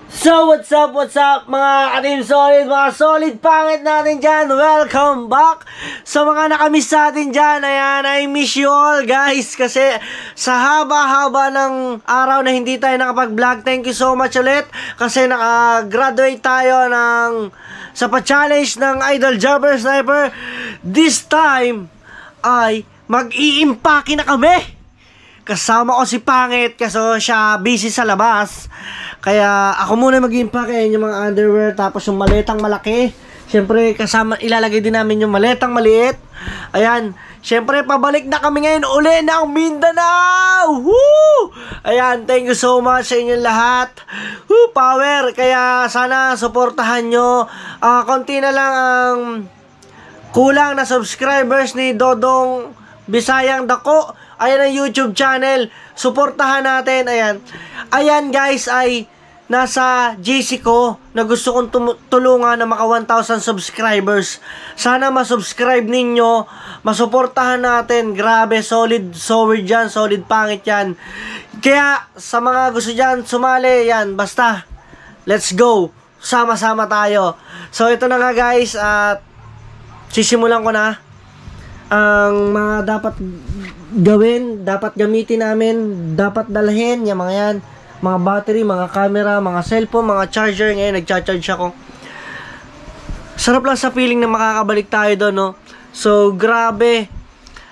So, what's up mga ka-Team Solid, mga solid pangit natin dyan. Welcome back sa mga nakamiss natin dyan. Ayan, I miss you all guys. Kasi sa haba-haba ng araw na hindi tayo nakapag-vlog, thank you so much ulit. Kasi naka-graduate tayo sa pa-challenge ng Idol Jumper Sniper. This time ay mag-i-impake na kami. Kasama ko si Pangit kasi siya busy sa labas. Kaya ako muna mag-impake yung mga underwear, tapos yung maletang malaki. Siyempre kasama, ilalagay din namin yung maletang maliit. Ayan, siyempre pabalik na kami ngayon uli ng Mindanao. Woo! Ayan, thank you so much sa inyong lahat. Woo, power. Kaya sana suportahan nyo. Konti na lang ang kulang na subscribers ni Dodong Bisayang Dako. Ayan ang YouTube channel. Suportahan natin. Ayan guys, ay nasa GC ko na gusto kong tulungan na maka 1,000 subscribers. Sana masubscribe ninyo. Masuportahan natin. Grabe, solid dyan. Solid pangit yan. Kaya sa mga gusto dyan, sumali yan. Basta, let's go. Sama-sama tayo. So ito na nga guys. At sisimulan ko na ang mga dapat gawin, dapat gamitin namin, dapat dalhin, yung mga yan, mga battery, mga camera, mga cellphone, mga charger. Ngayon nagcha-charge ako. Sarap lang sa feeling na makakabalik tayo doon, no? So grabe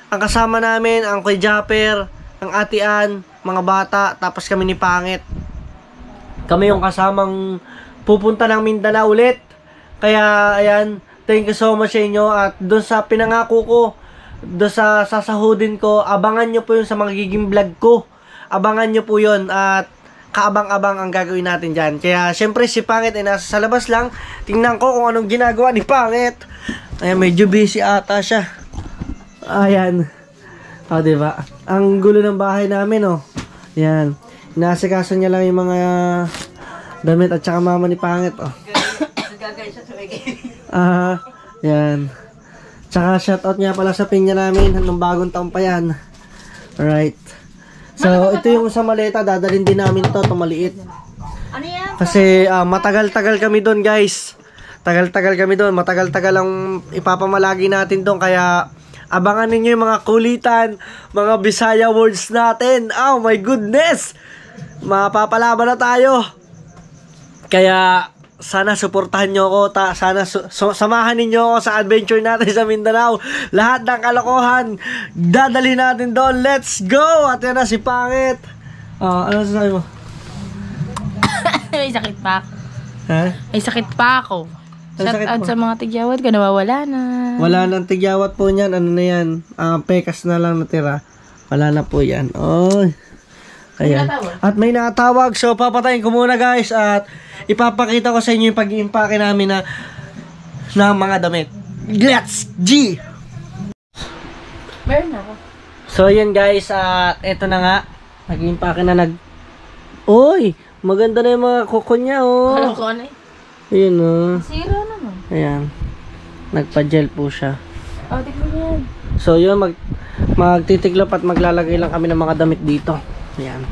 ang kasama namin, ang Kuya Japper, ang Ate Ann, mga bata, tapos kami ni Pangit. Kami yung kasamang pupunta ng Mindanao ulit. Kaya ayan, thank you so much sa inyo. At doon sa pinangako ko, doon sa sasahudin ko, abangan nyo po yun sa magiging vlog ko. Abangan nyo po yun. At kaabang-abang ang gagawin natin dyan. Kaya syempre si Pangit ay nasa sa labas lang. Tingnan ko kung anong ginagawa ni Pangit. Ayan, medyo busy ata siya. Ayan. O, diba? Ang gulo ng bahay namin, oh. Ayan. Inaasikaso niya lang yung mga damit at saka mama ni Pangit, oh. Ayan. Tsaka shoutout nga pala sa pinya namin nung bagong taon pa yan. Alright. So ito yung sa maleta, dadalhin din namin to, maliit. Ano yan? Kasi matagal-tagal kami doon guys. Tagal-tagal kami doon. Matagal-tagal ang ipapamalagi natin doon. Kaya abangan ninyo yung mga kulitan, mga Bisaya words natin. Oh my goodness! Mapapalaban na tayo. Kaya sana suportahan nyo ako. Sana samahan ninyo ako sa adventure natin sa Mindanao. Lahat ng kalokohan dadali natin doon. Let's go! At yan na si Pangit. Ano sasabi mo? May sakit pa ako. Ha? May sakit pa ako. Shout out sa mga tigyawat ko, nawawala na. Wala nang tigyawat po niyan. Ano na yan? Pekas na lang natira. Wala na po yan. Oy. Ayan. At may natawag. So papatayin ko muna guys. At ipapakita ko sa inyo yung pag-iimpake namin na mga damit. Let's G! Meron ako. So yan guys. At eto na nga. Nag-iimpake na Uy! Maganda na yung mga kuko niya, oh. Alam ko ano eh. Ayun, oh. Zero naman. Ayan. Nagpa-gel po siya. Oh, tignan mo yan. So yun, magtitiklop at maglalagay lang kami ng mga damit dito. Ayan.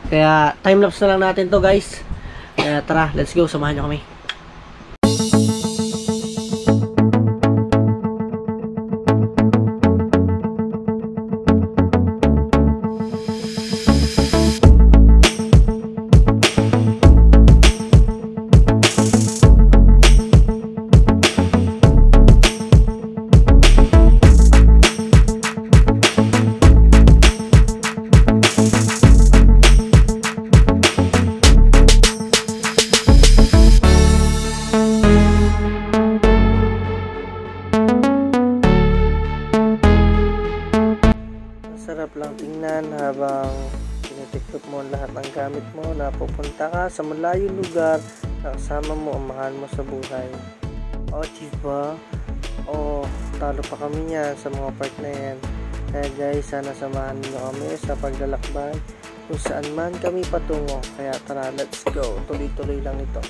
Kaya time-lapse na lang natin to guys. Kaya tara, let's go. Samahan nyo kami. Sarap lang tingnan habang tinitiklop mo lahat ng gamit mo na pupunta ka sa malayong lugar na kasama mo ang mahal mo sa buhay. O, diba? O, talo pa kami niyan sa mga part na yan. Kaya guys, sana samahan niyo kami sa paglalakbay kung saan man kami patungo. Kaya tara, let's go. Tuloy-tuloy lang ito.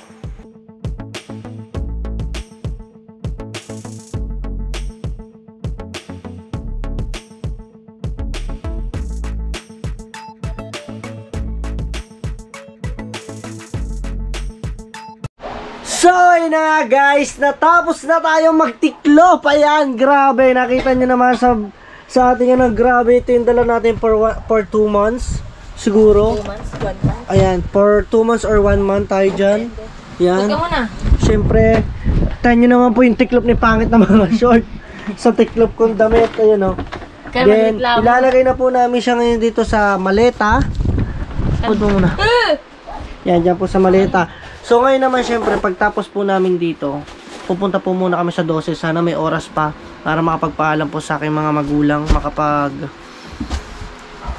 So, ayun na nga guys, natapos na tayong magtiklop. Ayan, grabe. Nakita nyo naman sa ating grabe. Ito yung dala natin for 2 months. Siguro. 2 months, 1 month. Ayan, for 2 months or 1 month tayo dyan. Ayan. Huwag ka muna. Siyempre, tayo nyo naman po yung tiklop ni pangit na mga short. Sa tiklop kong damit. Ayan o. Then, ilalagay na po namin siya ngayon dito sa maleta. Put mo muna. Yan, dyan po sa maleta. So ngayon naman syempre pagtapos po namin dito, pupunta po muna kami sa 12. Sana may oras pa para makapagpaalam po sa aking mga magulang,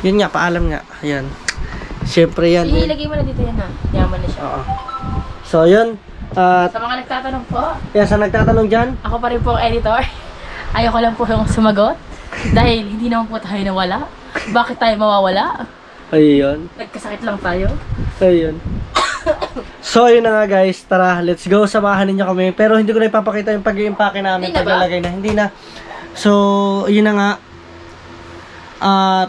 yun nga, paalam nga. Ayan. Syempre yan. Ilagay mo na dito yan ha. Yaman na siya. Oo. So yun. Sa mga nagtatanong po. Yan, sa nagtatanong dyan. Ako pa rin po ang editor. Ayoko lang po yung sumagot. Dahil hindi naman po tayo nawala. Bakit tayo mawawala? Ayun. Nagkasakit lang tayo. Ayun. So yun na nga guys, tara, let's go, samahan ninyo kami. Pero hindi ko na ipapakita yung pag-i-impake namin, paglalagay na, hindi na. So, yun na nga.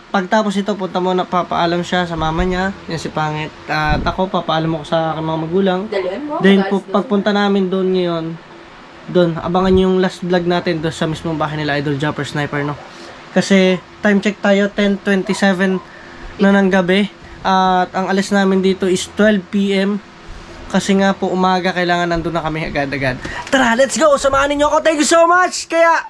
Pagtapos ito, punta mo na, papaalam siya sa mama niya, yan si Pangit. At ako, papaalam ko sa aking mga magulang. Then, pagpunta namin doon ngayon, doon, abangan yung last vlog natin doon sa mismong bahay nila, Idol Jumper Sniper, no? Kasi, time check tayo, 10:27 na ng gabi. At ang alis namin dito is 12 PM. Kasi nga po umaga, kailangan nandun na kami agad-agad. Tara, let's go! Samahan ninyo ako. Thank you so much! Kaya...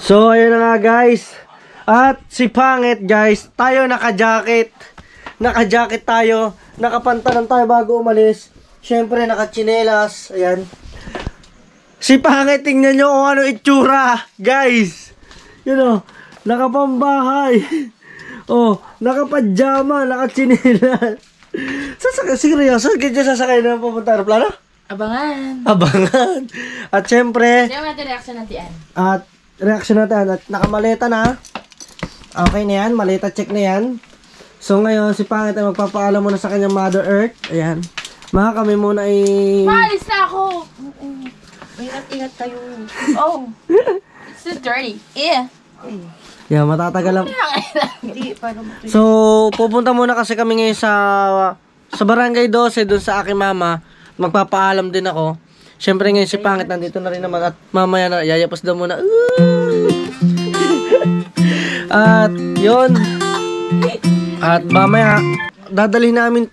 So, ayun na nga guys. At si Pangit guys, tayo naka-jacket. Naka-jacket tayo. Nakapantalan tayo bago umalis. Siyempre, naka-chinelas. Ayan. Si Pangit, tingnan nyo kung ano itsura. Guys. You know. Nakapambahay. Oh, nakapajama, nakachinelas. Seryoso, ganyan sasakay na pupunta aeroplano? Abangan. Abangan. At syempre, Diyan natin reaction natin. at reaction natin, at nakamaleta na. Okay na yan, maleta check na yan. So ngayon, si Pangit ay magpapaalam muna sa kanyang Mother Earth. Ayan. Mga kami muna ay... Maalis na ako! Ingat-ingat tayo. Oh. It's so dirty. Yeah. Yeah, matatagal lang. So, pupunta muna kasi kami ngayon sa Barangay 12 doon sa aking mama. Magpapaalam din ako. Siyempre ngayon si Pangit nandito na rin naman at mamaya na yayapos daw muna. At yun. At mamaya dadalhin na namin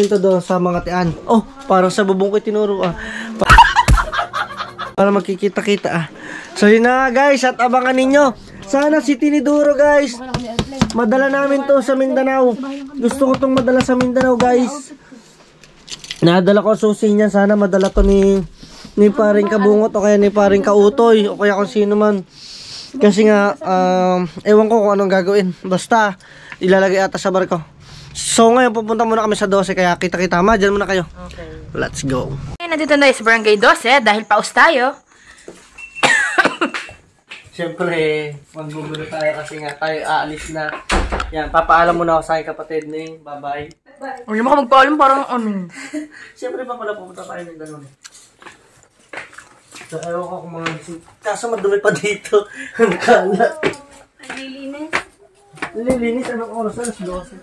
to doon sa mga tian. Oh, parang sa bubong ko tinuro para magkikita-kita So yun na guys, at abangan ninyo. Sana si Tiniduro guys, madala namin to sa Mindanao. Gusto ko tong madala sa Mindanao guys. Nadala ko susi niya, sana madala to ni paring Kabungot o kaya ni paring Kautoy o kaya kung sino man. Kasi nga, ewan ko kung anong gagawin. Basta, ilalagay ata sa barko. So ngayon pupunta muna kami sa 12 kaya kita-kita. Dyan muna kayo. Okay. Let's go. Nandito na sa Barangay 12 dahil paus tayo. Siyempre, maggugulo tayo kasi nga tayo aalis na. Yan, papaalam muna ako sa aking kapatid ni. Bye-bye. Huwag mo ka magpaalam parang ano. Siyempre pa pala pupunta tayo ng gano'n. So, ewan ko kung mga gising. Kaso madumi pa dito. Ang kalat. Nalilinis. Nalilinis, anong oras na? 12.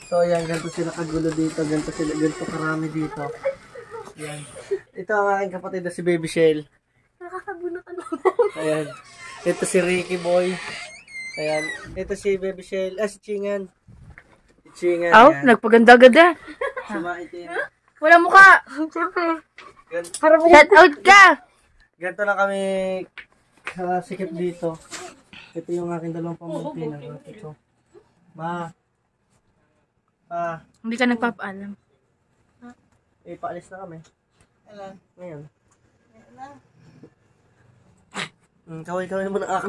So, yan, ganito sila kagulo dito. Ganito karami dito. Yan. Ito ang aking kapatid na si Baby Shell. Nakakagulo ka naman. Ayan. Ito si Ricky Boy. Ayan. Ito si Baby Shell. Si Chingan. Si Chingan. Oh, nagpaganda-ganda. Sumaitin. Wala mukha. Shout out ka. Ganito lang kami sikip dito. Ito yung aking dalawang pamangkin. Ito. Ma. Hindi ka nagpapaalam. Paalis na kami. Ngayon. Kaway mo na.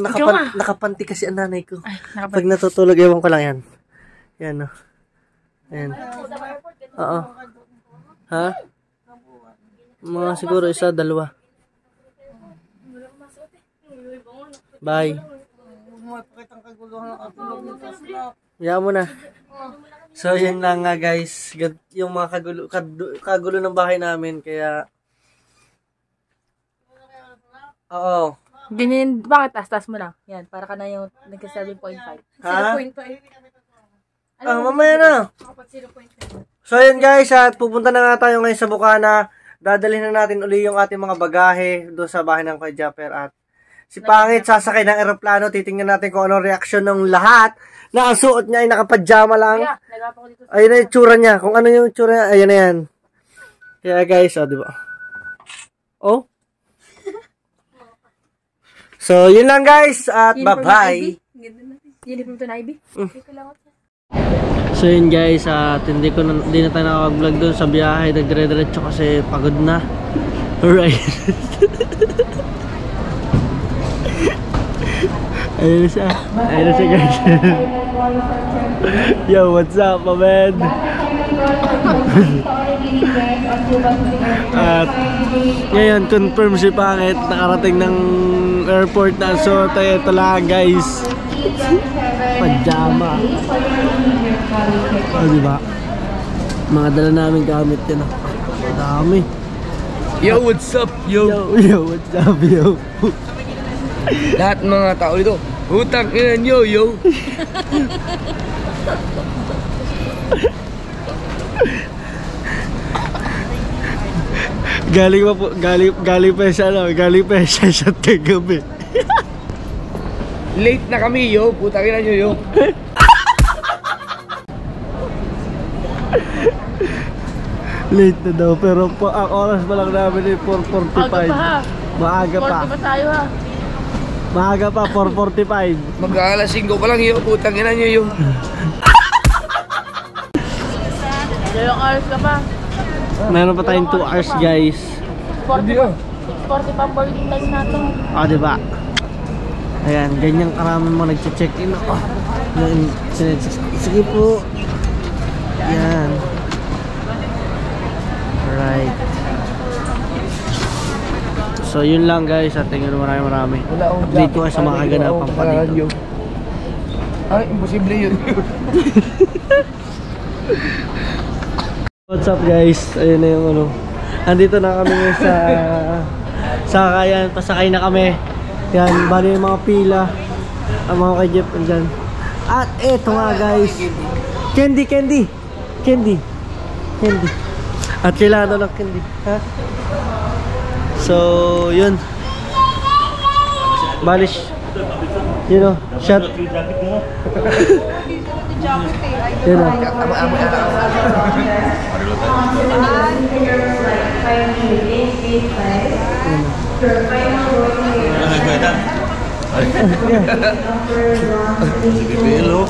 Nakapanti kasi ang nanay ko. Ay, pag natutulog, ewan ko lang yan. Yan, no. Ayan. Oo. Ha? Mga siguro 1, 2. Bye. Yan mo na. So, yun lang nga guys. Yung mga kagulo ng bahay namin. Kaya... Oo. Ganyan, bakit taas mo lang? Yan, para ka na yung nagka 7.5. Ha? 7.5. Mamaya na. So yun guys, at pupunta na nga tayo ngayon sa Bukana. Dadalhin na natin uli yung ating mga bagahe doon sa bahay ng Kuya Japper. At si Pangit sasakay ng eroplano. Titingnan natin kung anong reaksyon ng lahat na ang suot niya ay nakapajama lang. Ayun na yung tsura niya. Kung ano yung tsura niya, ayan na yan. Kaya guys, diba? Oh. So yun lang guys, at bye-bye. Uniform to na Ivy. So yun guys, at hindi na tayo nakakag-vlog doon sa biyahe, nagdire-diretso kasi pagod na. Alright. Ayun na siya guys. Yo, what's up my man? At ngayon confirm si Pangit, nakarating ng airport na. So tayo ito lang guys, pajama. Diba? Mga dala namin gamit yan. Dami. Yo, what's up, yo? Yo, what's up, yo? Lahat ng mga tao dito, utang ilan, yo, yo. Galing pa siya sa kagabi. Late na kami, yo. Putang ilan nyo, yo. Late na daw, pero ang oras pa lang namin ay 4:45. Maaga pa. 40 pa tayo ha. Maaga pa, 4:45. Mag-aalas 5 pa lang, yo. Putang ilan nyo, yo. Dalawang hours ka pa. Meron pa tayong 2 hours guys. 40 pa boarding time natin. Diba? Ayan, ganyan karami mo nag-check-in. Sige po. Ayan. Alright. So yun lang guys, at tingin marami. Update ko sa mga kaganapan pa dito. Ay, imposible yun. What's up guys? Ayun na yung ano. Andito na kami sa sakayan, pasakay na kami. Yan, bali yung mga pila. Ang mga kay Jeff andyan. At eto nga guys, candy. At kailangan daw ng candy. Ha? So, yun. Balish. You know, shot. Yun o.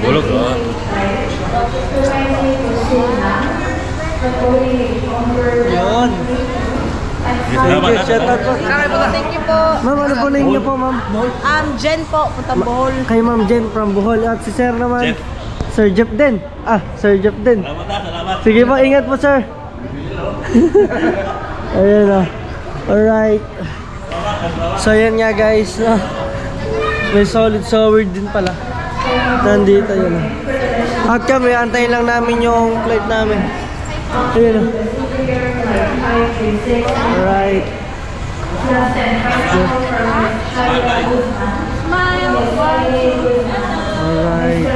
Bolog lah. Yun. Shout out po. Thank you po. Ma'am, ano po name niyo po, ma'am? Jen po, Puntang Bohol. Kay Ma'am Jen from Bohol. At si Sir naman. Sir Jeff din. Sir Jeff din. Sige po, ingat po, sir. Ayun o. Alright. So, yan nga guys. May solid sour din pala. Nandito yun. At kami, antayin lang namin yung flight namin. Ayun o. Alright. Alright.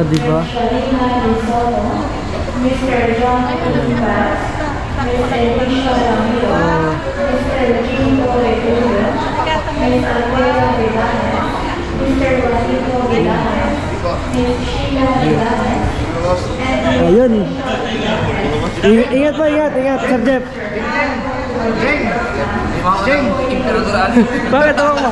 Diba? Ayun. Ingat po, ingat, Sir Jeff. Bakit ako mo?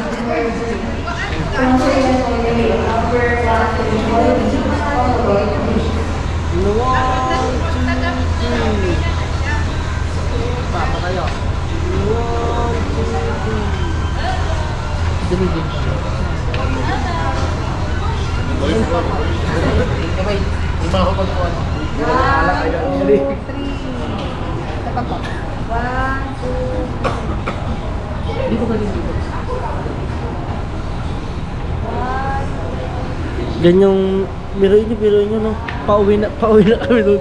Ganyang biruin nyo no. Pauwi na kami doon.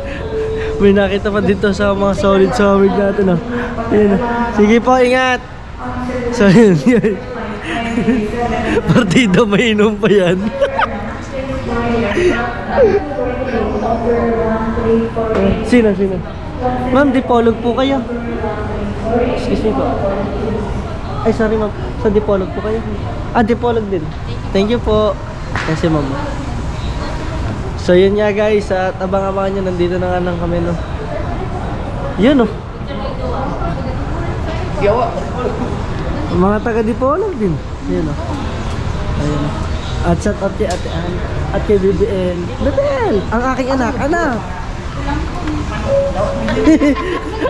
May nakita pa dito sa mga solid natin no. Sige po, ingat. So yun guys. Partida mainom pa yan. Sino? Ma'am, dipolog po kayo. Excuse me po. Ay, sorry ma'am. Sa dipolog po kayo. Ah, dipolog din. Thank you po. Kasi ma'am. So yun nga guys, at abang-abangan nyo, nandito na nga lang kami no. Yun oh. Mga taga dipolog din. Yun oh. Ayun oh. At shout out kay Ate Ann at kay BBL. BBL! Ang aking anak.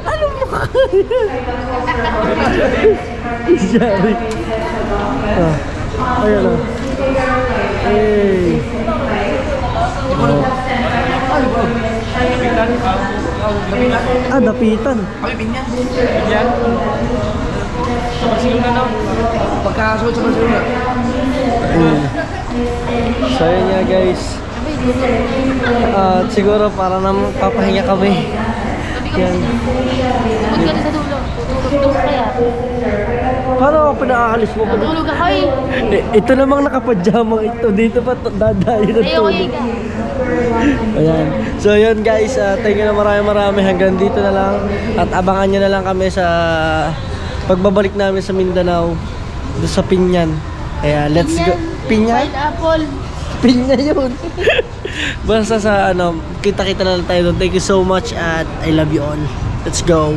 Ano mo kaya? Sorry. Oh. Ayun oh. Hey. Ah, dapitan. Kami binyan. Binyan? Sa Barcelona na. Pagkakasunod sa Barcelona. So yun nga guys. Siguro para naman papahinga kami. Yan. Huwag ka rin sa dulo. Tutulog kaya. Paano ako pinaalis mo? Tutulog ako eh. Ito namang nakapadyamang ito. Dito pa dadayo na Ayaw tulog. ka. Ayan. So yun guys, thank you na marami. Hanggang dito na lang. At abangan nyo na lang kami sa pagbabalik namin sa Mindanao. Doon sa Pinyan. Kaya let's go. Pinyan? Pineapple. Pinya yun. Basta sa kita-kita na lang tayo doon. Thank you so much at I love you all. Let's go.